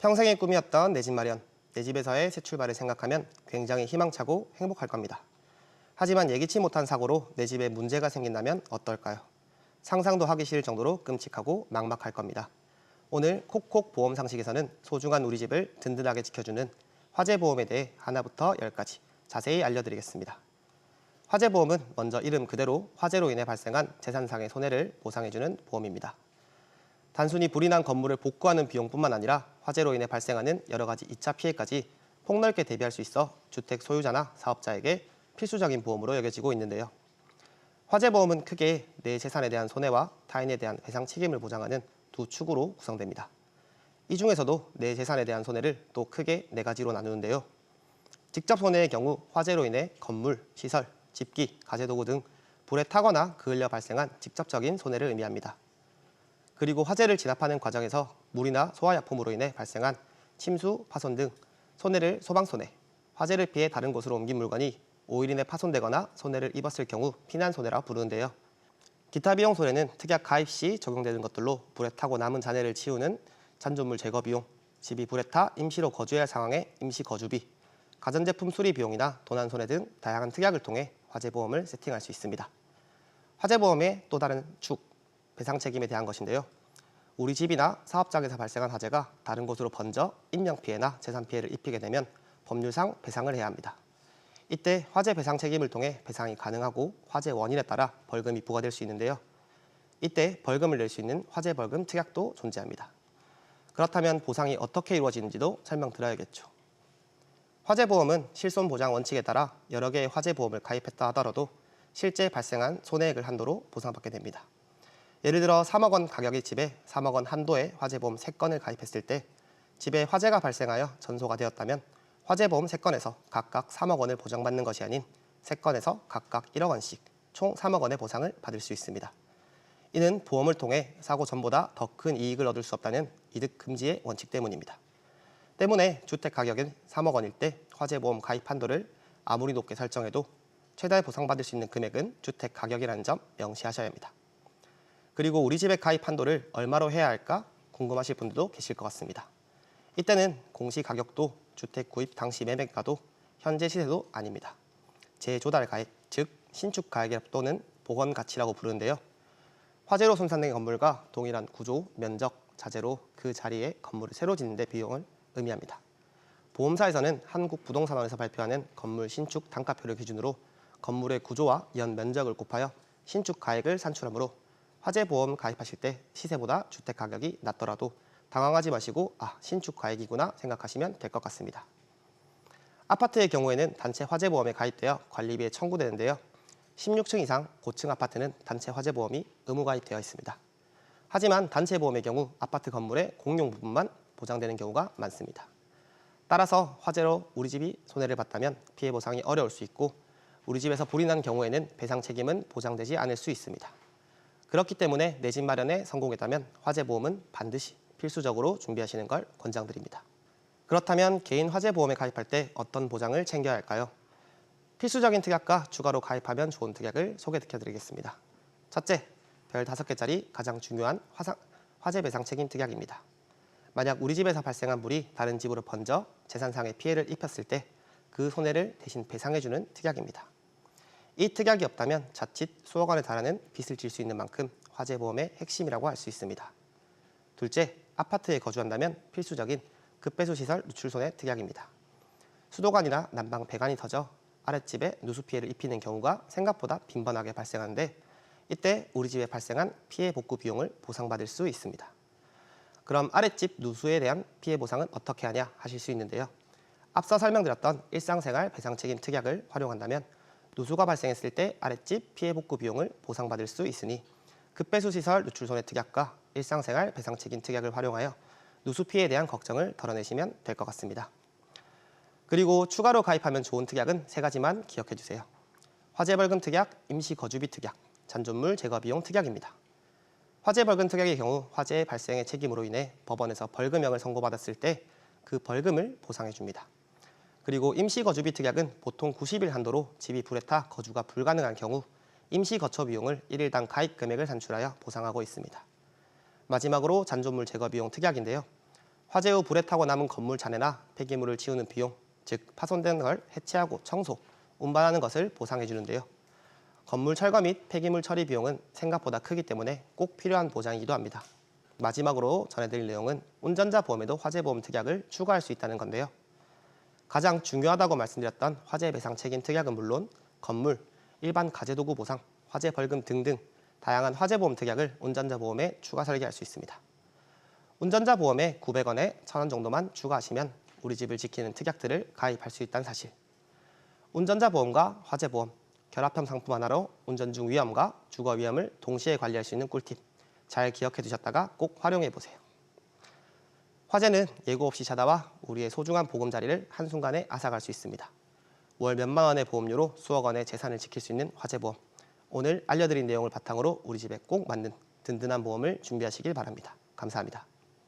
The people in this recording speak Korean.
평생의 꿈이었던 내 집 마련, 내 집에서의 새 출발을 생각하면 굉장히 희망차고 행복할 겁니다. 하지만 예기치 못한 사고로 내 집에 문제가 생긴다면 어떨까요? 상상도 하기 싫을 정도로 끔찍하고 막막할 겁니다. 오늘 콕콕 보험 상식에서는 소중한 우리 집을 든든하게 지켜주는 화재보험에 대해 하나부터 10까지 자세히 알려드리겠습니다. 화재보험은 먼저 이름 그대로 화재로 인해 발생한 재산상의 손해를 보상해주는 보험입니다. 단순히 불이 난 건물을 복구하는 비용뿐만 아니라 화재로 인해 발생하는 여러 가지 2차 피해까지 폭넓게 대비할 수 있어 주택 소유자나 사업자에게 필수적인 보험으로 여겨지고 있는데요. 화재보험은 크게 내 재산에 대한 손해와 타인에 대한 배상 책임을 보장하는 두 축으로 구성됩니다. 이 중에서도 내 재산에 대한 손해를 또 크게 4가지로 나누는데요. 직접 손해의 경우 화재로 인해 건물, 시설, 집기, 가재도구 등 불에 타거나 그을려 발생한 직접적인 손해를 의미합니다. 그리고 화재를 진압하는 과정에서 물이나 소화약품으로 인해 발생한 침수, 파손 등 손해를 소방손해, 화재를 피해 다른 곳으로 옮긴 물건이 오일 인해 파손되거나 손해를 입었을 경우 피난손해라 부르는데요. 기타 비용 손해는 특약 가입 시 적용되는 것들로 불에 타고 남은 잔해를 치우는 잔존물 제거 비용, 집이 불에 타 임시로 거주해야 할 상황의 임시 거주비, 가전제품 수리 비용이나 도난 손해 등 다양한 특약을 통해 화재보험을 세팅할 수 있습니다. 화재보험의 또 다른 축, 배상 책임에 대한 것인데요. 우리 집이나 사업장에서 발생한 화재가 다른 곳으로 번져 인명피해나 재산피해를 입히게 되면 법률상 배상을 해야 합니다. 이때 화재 배상 책임을 통해 배상이 가능하고 화재 원인에 따라 벌금이 부과될 수 있는데요. 이때 벌금을 낼 수 있는 화재벌금 특약도 존재합니다. 그렇다면 보상이 어떻게 이루어지는지도 설명드려야겠죠. 화재보험은 실손보장 원칙에 따라 여러 개의 화재보험을 가입했다 하더라도 실제 발생한 손해액을 한도로 보상받게 됩니다. 예를 들어 3억 원 가격의 집에 3억 원 한도의 화재보험 3건을 가입했을 때 집에 화재가 발생하여 전소가 되었다면 화재보험 3건에서 각각 3억 원을 보장받는 것이 아닌 3건에서 각각 1억 원씩 총 3억 원의 보상을 받을 수 있습니다. 이는 보험을 통해 사고 전보다 더 큰 이익을 얻을 수 없다는 이득 금지의 원칙 때문입니다. 때문에 주택 가격은 3억 원일 때 화재보험 가입 한도를 아무리 높게 설정해도 최대 보상받을 수 있는 금액은 주택 가격이라는 점 명시하셔야 합니다. 그리고 우리 집의 가입 한도를 얼마로 해야 할까 궁금하실 분들도 계실 것 같습니다. 이때는 공시가격도 주택 구입 당시 매매가도 현재 시세도 아닙니다. 재조달 가액, 즉 신축 가액 또는 복원 가치라고 부르는데요. 화재로 손상된 건물과 동일한 구조, 면적, 자재로 그 자리에 건물을 새로 짓는 데 비용을 의미합니다. 보험사에서는 한국부동산원에서 발표하는 건물 신축 단가표를 기준으로 건물의 구조와 연 면적을 곱하여 신축 가액을 산출하므로 화재보험 가입하실 때 시세보다 주택 가격이 낮더라도 당황하지 마시고 신축 가액이구나 생각하시면 될 것 같습니다. 아파트의 경우에는 단체 화재보험에 가입되어 관리비에 청구되는데요. 16층 이상 고층 아파트는 단체 화재보험이 의무 가입되어 있습니다. 하지만 단체 보험의 경우 아파트 건물의 공용 부분만 보장되는 경우가 많습니다. 따라서 화재로 우리 집이 손해를 봤다면 피해 보상이 어려울 수 있고 우리 집에서 불이 난 경우에는 배상 책임은 보장되지 않을 수 있습니다. 그렇기 때문에 내 집 마련에 성공했다면 화재보험은 반드시 필수적으로 준비하시는 걸 권장드립니다. 그렇다면 개인 화재보험에 가입할 때 어떤 보장을 챙겨야 할까요? 필수적인 특약과 추가로 가입하면 좋은 특약을 소개시켜드리겠습니다. 첫째, 별 5개짜리 가장 중요한 화재 배상 책임 특약입니다. 만약 우리 집에서 발생한 불이 다른 집으로 번져 재산상의 피해를 입혔을 때 그 손해를 대신 배상해주는 특약입니다. 이 특약이 없다면 자칫 수억 원에 달하는 빚을 질 수 있는 만큼 화재보험의 핵심이라고 할 수 있습니다. 둘째, 아파트에 거주한다면 필수적인 급배수시설 누출손해 특약입니다. 수도관이나 난방 배관이 터져 아랫집에 누수 피해를 입히는 경우가 생각보다 빈번하게 발생하는데 이때 우리 집에 발생한 피해 복구 비용을 보상받을 수 있습니다. 그럼 아랫집 누수에 대한 피해 보상은 어떻게 하냐 하실 수 있는데요. 앞서 설명드렸던 일상생활 배상 책임 특약을 활용한다면 누수가 발생했을 때 아랫집 피해 복구 비용을 보상받을 수 있으니 급배수시설 누출손해 특약과 일상생활 배상 책임 특약을 활용하여 누수 피해에 대한 걱정을 덜어내시면 될 것 같습니다. 그리고 추가로 가입하면 좋은 특약은 3가지만 기억해 주세요. 화재벌금 특약, 임시거주비 특약, 잔존물 제거 비용 특약입니다. 화재벌금 특약의 경우 화재 발생의 책임으로 인해 법원에서 벌금형을 선고받았을 때 그 벌금을 보상해 줍니다. 그리고 임시거주비 특약은 보통 90일 한도로 집이 불에 타 거주가 불가능한 경우 임시거처 비용을 1일당 가입 금액을 산출하여 보상하고 있습니다. 마지막으로 잔존물 제거 비용 특약인데요. 화재 후 불에 타고 남은 건물 잔해나 폐기물을 치우는 비용, 즉 파손된 걸 해체하고 청소, 운반하는 것을 보상해 주는데요. 건물 철거 및 폐기물 처리 비용은 생각보다 크기 때문에 꼭 필요한 보장이기도 합니다. 마지막으로 전해드릴 내용은 운전자 보험에도 화재보험 특약을 추가할 수 있다는 건데요. 가장 중요하다고 말씀드렸던 화재 배상 책임 특약은 물론 건물, 일반 가재도구 보상, 화재 벌금 등등 다양한 화재보험 특약을 운전자 보험에 추가 설계할 수 있습니다. 운전자 보험에 900원에 1,000원 정도만 추가하시면 우리 집을 지키는 특약들을 가입할 수 있다는 사실. 운전자 보험과 화재보험, 결합형 상품 하나로 운전 중 위험과 주거 위험을 동시에 관리할 수 있는 꿀팁. 잘 기억해 두셨다가 꼭 활용해 보세요. 화재는 예고 없이 찾아와 우리의 소중한 보금자리를 한순간에 앗아갈 수 있습니다. 월 몇만 원의 보험료로 수억 원의 재산을 지킬 수 있는 화재보험. 오늘 알려드린 내용을 바탕으로 우리 집에 꼭 맞는 든든한 보험을 준비하시길 바랍니다. 감사합니다.